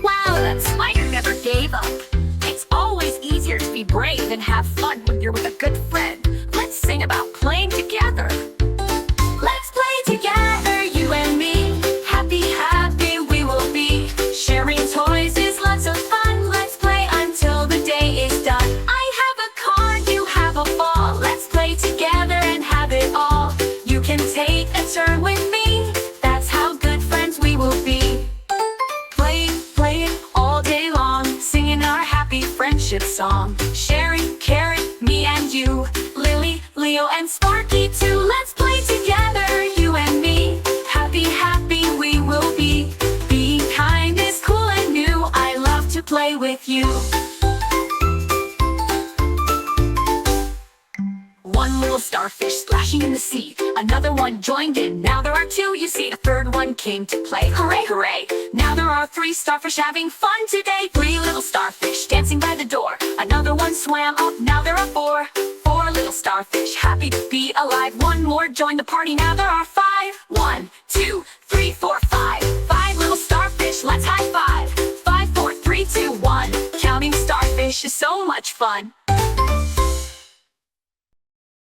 Wow, that spider never gave up. It's always easier to be brave and have fun when you're with a good friend. Let's sing about playing together. Let's play together, you and me. Happy, happy we will be. Sharing toys is lots of fun. Let's play until the day is done. I have a car, you have a ball. Let's play together and have it all. You can take a turn with me. That's how good friends we will be. Playing all day long, singing our happy friendship song. Sharing, caring, me and you. Lily, Leo, and Sparky too. Let's play together, you and me. Happy, happy we will be. Being kind is cool and new. I love to play with you. One little starfish splashing in the sea. Another one joined in. Now there are two, you see. A third one came to play. Hooray, hooray. Now there are three starfish having fun today. Three little starfish dancing by the door. Another one swam up. Now there are four. Four little starfish happy to be alive. One more joined the party. Now there are five. 1, 2, 3, 4, 5. Five little starfish, let's high five. 5, 4, 3, 2, 1. Counting starfish is so much fun.